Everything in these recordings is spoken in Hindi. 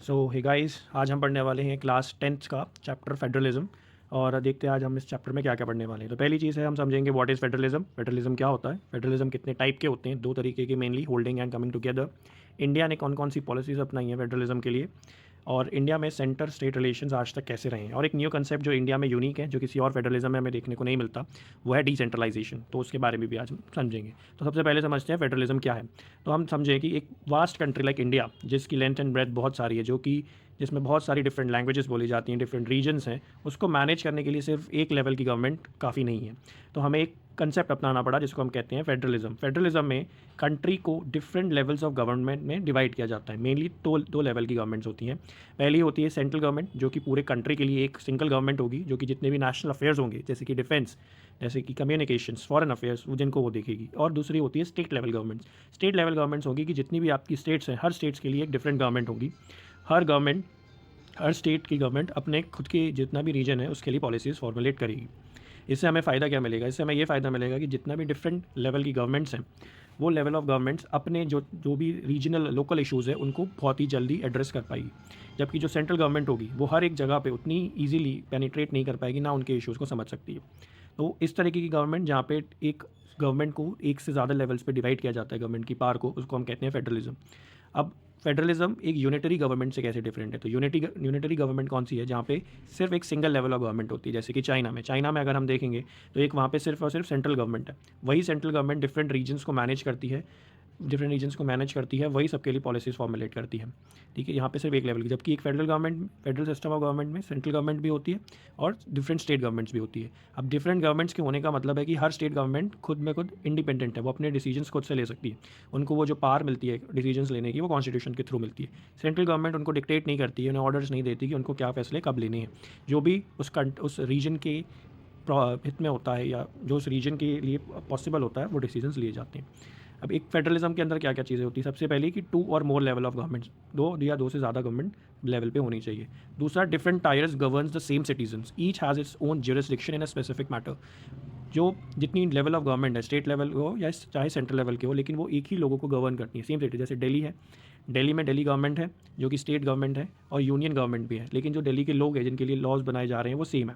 सो हे गाइस, आज हम पढ़ने वाले हैं क्लास 10th का चैप्टर फेडरलिज्म। और देखते हैं आज हम इस चैप्टर में क्या क्या पढ़ने वाले हैं। तो पहली चीज़ है, हम समझेंगे व्हाट इज़ फेडरलिज्म। फेडरलिज्म क्या होता है, फेडरलिज्म कितने टाइप के होते हैं, दो तरीके के mainly, holding and coming together. India ने कौन कौन सी पॉलिसीज़ अपनाई हैं फेडरलिज्म के लिए, और इंडिया में सेंटर स्टेट रिलेशंस आज तक कैसे रहे हैं। और एक न्यू कंसेप्ट जो इंडिया में यूनिक है, जो किसी और फेडरलिज्म में हमें देखने को नहीं मिलता, वो है डिसेंट्रलाइजेशन। तो उसके बारे में भी आज हम समझेंगे। तो सबसे पहले समझते हैं फेडरलिज्म क्या है। तो हम समझें कि एक वास्ट कंट्री लाइक इंडिया, जिसकी लेंथ एंड ब्रेथ बहुत सारी है, जो कि जिसमें बहुत सारी डिफरेंट लैंग्वेजेस बोली जाती हैं, डिफरेंट रीजन्स हैं, उसको मैनेज करने के लिए सिर्फ एक लेवल की गवर्नमेंट काफ़ी नहीं है। तो हमें एक कंसेप्ट अपनाना पड़ा जिसको हम कहते हैं फेडरलिज्म। फेडरलिज्म में कंट्री को डिफरेंट लेवल्स ऑफ गवर्नमेंट में डिवाइड किया जाता है। मेनली दो लेवल की गवर्नमेंट्स होती हैं। पहली होती है सेंट्रल गवर्नमेंट, जो कि पूरे कंट्री के लिए एक सिंगल गवर्नमेंट होगी, जो कि जितने भी नेशनल अफेयर्स होंगे, जैसे कि डिफेंस, जैसे कि कम्युनिकेशंस, फॉरेन अफेयर्स, जिनको वो देखेगी। और दूसरी होती है state level governments. State level governments होगी कि जितनी भी आपकी स्टेट्स हैं, हर स्टेट्स के लिए एक डिफरेंट गवर्नमेंट होगी। हर गवर्नमेंट, हर स्टेट की गवर्नमेंट अपने खुद के जितना भी रीजन है उसके लिए पॉलिसीज़ फॉर्मुलेट करेगी। इससे हमें फ़ायदा क्या मिलेगा, इससे हमें ये फ़ायदा मिलेगा कि जितना भी डिफरेंट लेवल की गवर्नमेंट्स हैं, वो लेवल ऑफ गवर्नमेंट्स अपने जो जो भी रीजनल लोकल इश्यूज़ है उनको बहुत ही जल्दी एड्रेस कर पाएगी। जबकि जो सेंट्रल गवर्नमेंट होगी वो हर एक जगह पे उतनी ईजीली पेनिट्रेट नहीं कर पाएगी, ना उनके इश्यूज़ को समझ सकती है। तो इस तरीके की गवर्नमेंट, जहाँ पे एक गवर्नमेंट को एक से ज़्यादा लेवल्स पे डिवाइड किया जाता है गवर्नमेंट की पावर को, उसको हम कहते हैं फेडरलिज्म। अब फेडरलिज्म एक यूनिटरी गवर्नमेंट से कैसे डिफरेंट है। तो यूनिटरी गवर्नमेंट कौन सी है, जहाँ पे सिर्फ एक सिंगल लेवल ऑफ गवर्नमेंट होती है। जैसे कि चाइना में अगर हम देखेंगे तो एक वहाँ पे सिर्फ और सिर्फ सेंट्रल गवर्नमेंट है। वही सेंट्रल गवर्नमेंट डिफरेंट रीजन्स को मैनेज करती है, वही सबके लिए पॉलिसीज़ फॉर्मुलेट करती है। ठीक है, यहाँ पे सिर्फ एक लेवल की, जबकि एक फेडरल सिस्टम ऑफ गवर्नमेंट में सेंट्रल गवर्नमेंट भी होती है और डिफरेंट स्टेट गवर्नमेंट्स भी होती है। अब डिफरेंट गवर्नमेंट्स के होने का मतलब है कि हर स्टेट गवर्नमेंट खुद में खुद इंडिपेंडेंट है, वो अपने डिसीजंस खुद से ले सकती है। उनको वो जो पावर मिलती है डिसीजंस लेने की, वो कॉन्स्टिट्यूशन के थ्रू मिलती है। सेंट्रल गवर्नमेंट उनको डिक्टेट नहीं करती है, उन्हें ऑर्डर्स नहीं देती कि उनको क्या फैसले कब लेने हैं। जो भी उस रीजन के हित में होता है, या जो उस रीजन के लिए पॉसिबल होता है, वो डिसीजंस लिए जाते हैं। अब एक फेडरलिज्म के अंदर क्या क्या चीज़ें होती है। सबसे पहले कि टू और मोर लेवल ऑफ गवर्नमेंट्स, दो से ज़्यादा गवर्नमेंट लेवल पे होनी चाहिए। दूसरा, different tyres governs the same citizens, each has its own jurisdiction in a specific matter. जो जितनी लेवल ऑफ गवर्नमेंट है, स्टेट लेवल हो या चाहे सेंट्रल लेवल के हो, लेकिन वो एक ही लोगों को गवर्न करती है, सेम सिटी। जैसे दिल्ली है, दिल्ली में दिल्ली गवर्नमेंट है जो कि स्टेट गवर्नमेंट है, और यूनियन गवर्नमेंट भी है, लेकिन जो दिल्ली के लोग हैं जिनके लिए लॉज बनाए जा रहे हैं वो सेम है।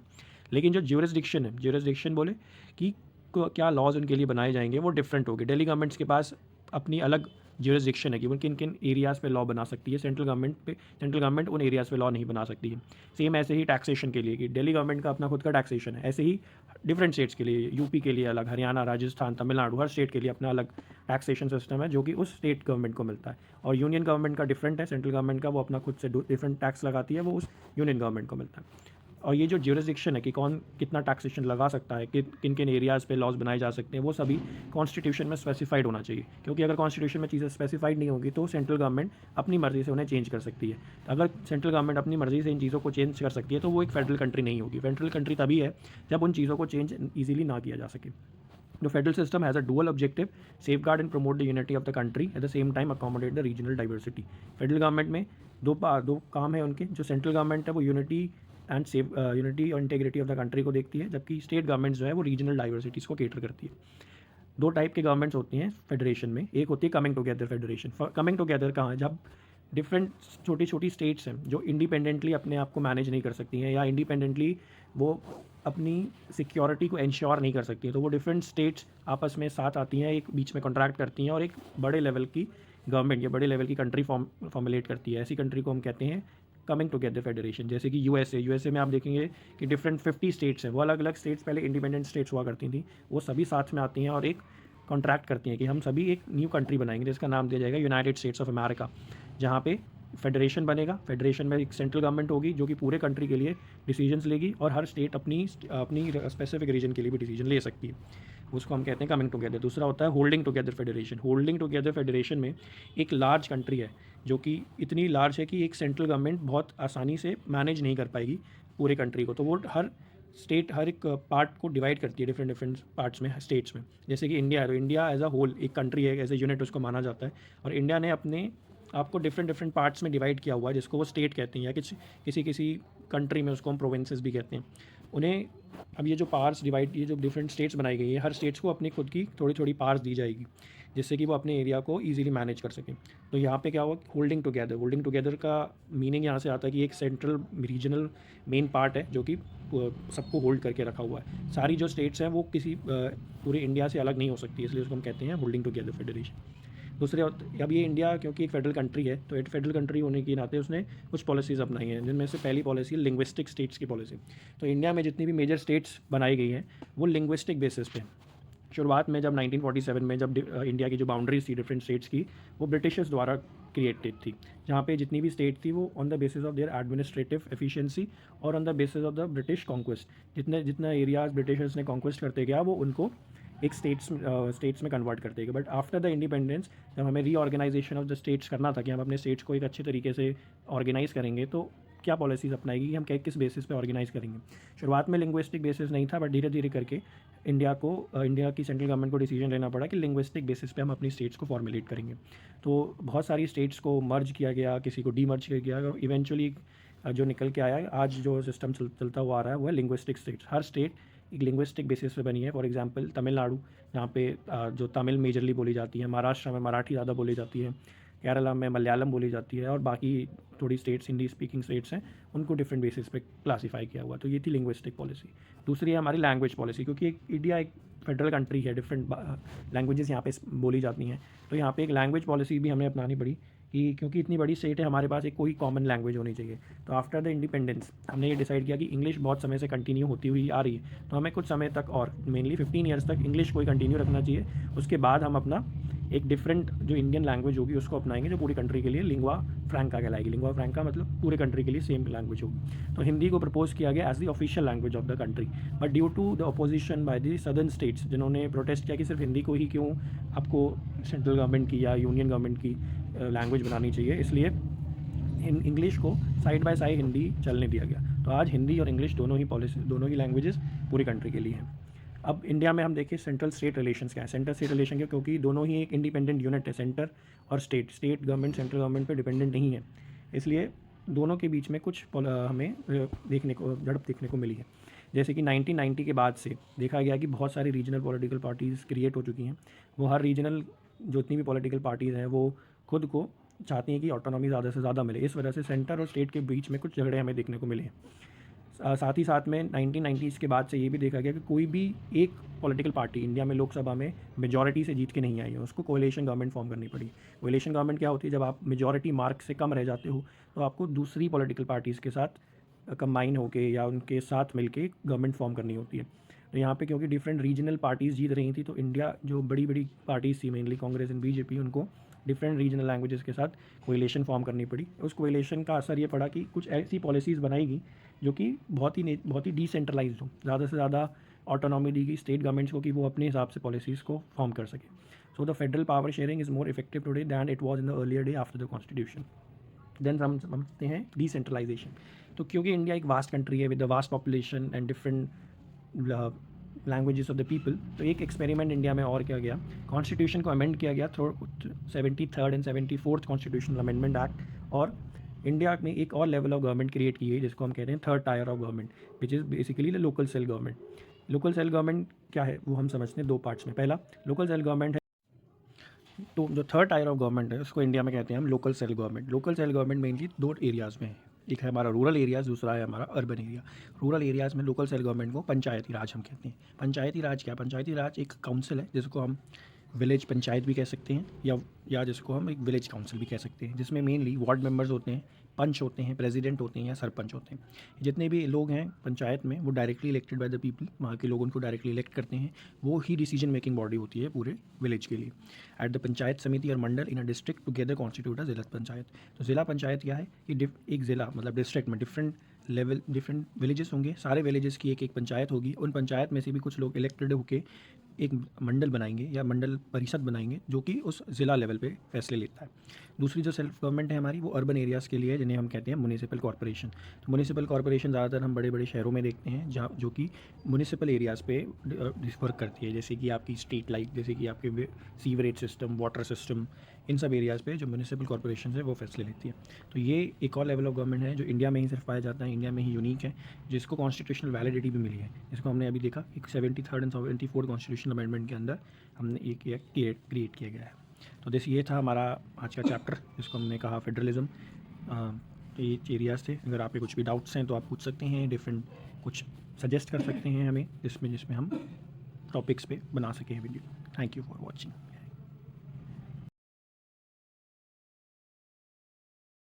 लेकिन जो ज्यूरिसडिक्शन है, ज्यूरिसडिक्शन बोले कि क्या लॉज उनके लिए बनाए जाएंगे, वो डिफरेंट होगी। दिल्ली गवर्नमेंट्स के पास अपनी अलग ज्यूरिसडिक्शन है कि वो किन किन एरियाज़ पे लॉ बना सकती है। सेंट्रल गवर्नमेंट उन एरियाज़ पे लॉ नहीं बना सकती है। सेम ऐसे ही टैक्सेशन के लिए कि दिल्ली गवर्नमेंट का अपना खुद का टैक्सेशन है, ऐसे ही डिफरेंट स्टेट्स के लिए, यूपी के लिए अलग, हरियाणा, राजस्थान, तमिलनाडु, हर स्टेट के लिए अपना अलग टैक्सेशन सिस्टम है जो कि उस स्टेट गवर्नमेंट को मिलता है। और यूनियन गवर्नमेंट का डिफरेंट है, सेंट्रल गवर्नमेंट का वो अपना खुद से डिफरेंट टैक्स लगाती है, वो उस यूनियन गवर्नमेंट को मिलता है। और ये जो ज्यूरिसडिक्शन है कि कौन कितना टैक्सेशन लगा सकता है, किन किन एरियाज़ पे लॉज बनाए जा सकते हैं, वो सभी कॉन्स्टिट्यूशन में स्पेसिफाइड होना चाहिए। क्योंकि अगर कॉन्स्टिट्यूशन में चीज़ें स्पेसिफाइड नहीं होगी तो सेंट्रल गवर्नमेंट अपनी मर्ज़ी से उन्हें चेंज कर सकती है। अगर सेंट्रल गवर्नमेंट अपनी मर्ज़ी से इन चीज़ों को चेंज कर सकती है तो वो एक फेडरल कंट्री नहीं होगी। फेडरल कंट्री तभी है जब उन चीज़ों को चेंज ईजिली ना किया जा सके। The federal system has a dual objective: safeguard and promote the unity of the country, at the same time accommodate the regional diversity. Federal government में दो काम है उनके। जो सेंट्रल गवर्नमेंट है वो यूनिटी और इंटीग्रिटी ऑफ द कंट्री को देखती है, जबकि स्टेट गवर्नमेंट्स जो है वो रीजनल डाइवर्सिटीज़ को केटर करती है। दो टाइप के गवर्नमेंट्स होती हैं फेडरेशन में। एक होती है coming together federation. Coming together कहाँ है, जब डिफरेंट छोटी छोटी स्टेट्स हैं जो इंडिपेंडेंटली अपने आप को मैनेज नहीं कर सकती हैं, या इंडिपेंडेंटली वो अपनी सिक्योरिटी को इंश्योर नहीं कर सकती हैं, तो वो डिफरेंट स्टेट्स आपस में साथ आती हैं, एक बीच में कॉन्ट्रैक्ट करती हैं और एक बड़े लेवल की गवर्नमेंट या बड़े लेवल की कंट्री फॉर्मुलेट करती है। ऐसी कंट्री को हम कहते हैं कमिंग टुगेदर फेडरेशन। जैसे कि यूएसए में आप देखेंगे कि डिफरेंट 50 स्टेट्स हैं। वो अलग अलग स्टेट्स पहले इंडिपेंडेंट स्टेट्स हुआ करती थी, वो सभी साथ में आती हैं और एक कॉन्ट्रैक्ट करती हैं कि हम सभी एक न्यू कंट्री बनाएंगे जिसका नाम दिया जाएगा यूनाइटेड स्टेट्स ऑफ अमेरिका, जहाँ पे फेडरेशन बनेगा। फेडरेशन में एक सेंट्रल गवर्नमेंट होगी जो कि पूरे कंट्री के लिए डिसीजंस लेगी, और हर स्टेट अपनी अपनी स्पेसिफिक रीजन के लिए भी डिसीजन ले सकती है। उसको हम कहते हैं कमिंग टुगेदर। दूसरा होता है holding together federation. Holding together federation में एक लार्ज कंट्री है जो कि इतनी लार्ज है कि एक सेंट्रल गवर्नमेंट बहुत आसानी से मैनेज नहीं कर पाएगी पूरे कंट्री को, तो वो हर एक पार्ट को डिवाइड करती है डिफरेंट पार्ट्स में, स्टेट्स में। जैसे कि इंडिया है, तो इंडिया एज अ होल एक कंट्री है, एज ए यूनिट उसको माना जाता है, और इंडिया ने अपने आपको डिफरेंट पार्ट्स में डिवाइड किया हुआ है जिसको वो स्टेट कहते हैं, या किसी किसी कंट्री में उसको हम प्रोविंसेस भी कहते हैं उन्हें। अब ये जो पार्ट्स डिवाइड, ये जो डिफरेंट स्टेट्स बनाई गई है, हर स्टेट्स को अपनी खुद की थोड़ी थोड़ी पार्ट्स दी जाएगी। जिससे कि वो अपने एरिया को ईजिली मैनेज कर सकें। तो यहाँ पे क्या हुआ, होल्डिंग टुगेदर का मीनिंग यहाँ से आता है कि एक सेंट्रल रीजनल मेन पार्ट है जो कि सबको होल्ड करके रखा हुआ है। सारी जो स्टेट्स हैं वो किसी पूरे इंडिया से अलग नहीं हो सकती, इसलिए उसको हम कहते हैं होल्डिंग टुगेदर फेडरेशन। दूसरे, अब ये इंडिया क्योंकि एक फेडरल कंट्री है, तो एक फेडरल कंट्री होने के नाते उसने कुछ पॉलिसीज़ अपनाई हैं, जिनमें से पहली पॉलिसी है लिंग्विस्टिक स्टेट्स की पॉलिसी। तो इंडिया में जितनी भी मेजर स्टेट्स बनाई गई हैं वो लिंग्विस्टिक बेसिस पे। शुरुआत में जब 1947 में जब इंडिया की जो बाउंड्रीज थी डिफरेंट स्टेट्स की, वो ब्रिटिशर्स द्वारा क्रिएटेड थी, जहाँ पे जितनी भी स्टेट थी वो on the basis of their administrative efficiency और on the basis of the British conquest, जितना एरियाज ब्रिटिशर्स ने कॉन्क्वेस्ट करते गया वो उनको एक स्टेट्स में कन्वर्ट करते गए। बट आफ्टर द इंडिपेंडेंस, जब हमें रीऑर्गेनाइजेशन ऑफ द स्टेट्स करना था कि हम अपने स्टेट्स को एक अच्छे तरीके से ऑर्गेनाइज़ करेंगे, तो क्या पॉलिसीज़ अपनाएगी, हम किस बेसिस पे ऑर्गेनाइज़ करेंगे। शुरुआत में लिंग्विस्टिक बेसिस नहीं था, बट धीरे धीरे करके इंडिया की सेंट्रल गवर्नमेंट को डिसीजन लेना पड़ा कि लिंग्विस्टिक बेसिस पे हम अपनी स्टेट्स को फॉर्मुलेट करेंगे। तो बहुत सारी स्टेट्स को मर्ज किया गया, किसी को डीमर्ज किया गया, और इवेंचुअली जो निकल के आया है, आज जो सिस्टम चलता हुआ आ रहा है वो है लिंग्विस्टिक स्टेट्स। हर स्टेट एक लिंग्विस्टिक बेसिस पे बनी है। फॉर एग्जांपल तमिलनाडु, जहाँ पे जो तमिल मेजरली बोली जाती है, महाराष्ट्र में मराठी ज़्यादा बोली जाती है, केरला में मलयालम बोली जाती है, और बाकी थोड़ी स्टेट्स हिंदी स्पीकिंग स्टेट्स हैं उनको डिफरेंट बेसिस पे क्लासीफाई किया हुआ। तो ये थी लिंग्विस्टिक पॉलिसी। दूसरी है हमारी लैंग्वेज पॉलिसी, क्योंकि इंडिया एक फेडरल कंट्री है, डिफरेंट लैंग्वेजेस यहाँ पे बोली जाती हैं, तो यहाँ पे एक लैंग्वेज पॉलिसी भी हमें अपनानी पड़ी कि क्योंकि इतनी बड़ी स्टेट है, हमारे पास एक कोई कॉमन लैंग्वेज होनी चाहिए। तो आफ्टर द इंडिपेंडेंस हमने ये डिसाइड किया कि इंग्लिश बहुत समय से कंटिन्यू होती हुई आ रही है, तो हमें कुछ समय तक और मेनली 15 ईयर्स तक इंग्लिश को ही कंटिन्यू रखना चाहिए। उसके बाद हम अपना एक डिफरेंट जो इंडियन लैंग्वेज होगी उसको अपनाएंगे, जो पूरी कंट्री के लिए लिंग्वा फ्रैंका कहलाएगी। लिंग्वा फ्रैंका मतलब पूरे कंट्री के लिए सेम लैंग्वेज होगी। तो हिंदी को प्रपोज किया गया as the official language of the country, but due to the opposition by the southern states, जिन्होंने प्रोटेस्ट किया कि सिर्फ हिंदी को ही क्यों आपको सेंट्रल गवर्नमेंट की या यूनियन गवर्नमेंट की लैंग्वेज बनानी चाहिए, इसलिए इंग्लिश को साइड बाय साइड हिंदी चलने दिया गया। तो आज हिंदी और इंग्लिश दोनों ही लैंग्वेजेस पूरी कंट्री के लिए हैं। अब इंडिया में हम देखें सेंट्रल स्टेट रिलेशंस क्या है। सेंट्रल स्टेट रिलेशन क्या, क्योंकि दोनों ही एक इंडिपेंडेंट यूनिट है, सेंटर और स्टेट गवर्नमेंट सेंट्रल गवर्नमेंट पे डिपेंडेंट नहीं है, इसलिए दोनों के बीच में कुछ हमें झड़प देखने को मिली है। जैसे कि 1990 के बाद से देखा गया कि बहुत सारी रीजनल पॉलिटिकल पार्टीज़ क्रिएट हो चुकी हैं। वो हर रीजनल जो इतनी भी पॉलिटिकल पार्टीज़ हैं वो खुद को चाहती हैं कि ऑटोनॉमी ज़्यादा से ज़्यादा मिले। इस वजह से सेंटर और स्टेट के बीच में कुछ झगड़े हमें देखने को मिले हैं। साथ ही साथ में 1990s के बाद से ये भी देखा गया कि कोई भी एक पॉलिटिकल पार्टी इंडिया में लोकसभा में मेजॉरिटी से जीत के नहीं आई है, उसको कोएलिशन गवर्नमेंट फॉर्म करनी पड़ी। कोएलिशन गवर्नमेंट क्या होती है, जब आप मेजॉरिटी मार्क से कम रह जाते हो तो आपको दूसरी पॉलिटिकल पार्टीज़ के साथ कंबाइन होके या उनके साथ मिलके गवर्नमेंट फॉर्म करनी होती है। तो यहाँ पे क्योंकि डिफरेंट रीजनल पार्टीज़ जीत रही थी, तो इंडिया जो बड़ी बड़ी पार्टीज़ थी, मेनली कांग्रेस एंड बीजेपी, उनको डिफरेंट रीजनल लैंग्वेजेस के साथ कोएलिशन फॉर्म करनी पड़ी। उस कोएलिशन का असर ये पड़ा कि कुछ ऐसी पॉलिसीज़ बनाई गई जो कि बहुत ही डिसेंट्रलाइज्ड हो, ज़्यादा से ज़्यादा ऑटोनॉमी दी गई स्टेट गवर्नमेंट्स को कि वो अपने हिसाब से पॉलिसीज़ को फॉर्म कर सके। So the federal power sharing is more effective today than it was in the earlier day after the constitution. Then हम समझते हैं डिसेंट्रलाइजेशन। तो क्योंकि इंडिया एक वास्ट कंट्री है with the vast population and different languages of the people, तो एक एक्सपेरिमेंट इंडिया में और किया गया। कॉन्स्टिट्यूशन को अमेंड किया गया 73rd and 74th constitutional amendment act, और इंडिया में एक और लेवल ऑफ गवर्नमेंट क्रिएट की है जिसको हम कहते हैं third tier of government, which is basically the local cell government. Local cell government क्या है वो हम समझते हैं दो पार्ट्स में। पहला लोकल सेल गवर्नमेंट है, तो जो थर्ड टायर ऑफ गवर्नमेंट है उसको इंडिया में कहते हैं हम local cell government. Local cell government mainly दो एरियाज़ में है, एक है हमारा रूरल एरियाज़, दूसरा है हमारा अर्बन एरिया। रूरल एरियाज़ में लोकल सेल गवर्नमेंट को पंचायती राज हम कहते हैं। पंचायती राज क्या है, पंचायती राज एक काउंसिल है जिसको हम विलेज पंचायत भी कह सकते हैं या जिसको हम एक विलेज काउंसिल भी कह सकते हैं, जिसमें मेनली वार्ड मेंबर्स होते हैं, पंच होते हैं, प्रेसिडेंट होते हैं या सरपंच होते हैं। जितने भी लोग हैं पंचायत में वो directly elected by the people, वहाँ के लोग उनको डायरेक्टली इलेक्ट करते हैं, वो ही डिसीजन मेकिंग बॉडी होती है पूरे विलेज के लिए। एट द पंचायत समिति और mandal in a district together constitute a zila panchayat. तो जिला पंचायत क्या है कि एक ज़िला मतलब डिस्ट्रिक्ट में डिफरेंट विलेजेस होंगे, सारे विलेजेस की एक पंचायत होगी, उन पंचायत में से भी कुछ लोग इलेक्टेड होकर एक मंडल बनाएंगे या मंडल परिषद बनाएंगे जो कि उस ज़िला लेवल पे फैसले लेता है। दूसरी जो सेल्फ गवर्नमेंट है हमारी वो अर्बन एरियाज़ के लिए है, जिन्हें हम कहते हैं म्युनिसिपल कॉर्पोरेशन। तो म्युनिसिपल कॉर्पोरेशन ज़्यादातर हम बड़े बड़े शहरों में देखते हैं जहाँ जो कि म्युनिसिपल एरियाज़ पे वर्क करती है, जैसे कि आपकी स्ट्रीट लाइट, जैसे कि आपके सीवरेज सिस्टम, वाटर सिस्टम, इन सब एरियाज़ पे जो म्यूनिसिपल कॉर्पोरेशन है वो फैसले लेती है। तो ये एक और लेवल ऑफ गवर्नमेंट है जो इंडिया में ही सिर्फ पाया जाता है, इंडिया में ही यूनिक है, जिसको कॉन्स्टिट्यूशनल वैलिडिटी भी मिली है, जिसको हमने अभी देखा एक 73rd and 74th constitutional amendment के अंदर हमने एक क्रिएट किया गया है। तो ये था हमारा आज का चैप्टर, जिसको हमने कहा फेडरलिज्म। ये एरियाज़ थे। अगर आपके कुछ भी डाउट्स हैं तो आप पूछ सकते हैं, डिफरेंट कुछ सजेस्ट कर सकते हैं हमें, जिसमें हम टॉपिक्स पे बना सकें video. Thank you for watching.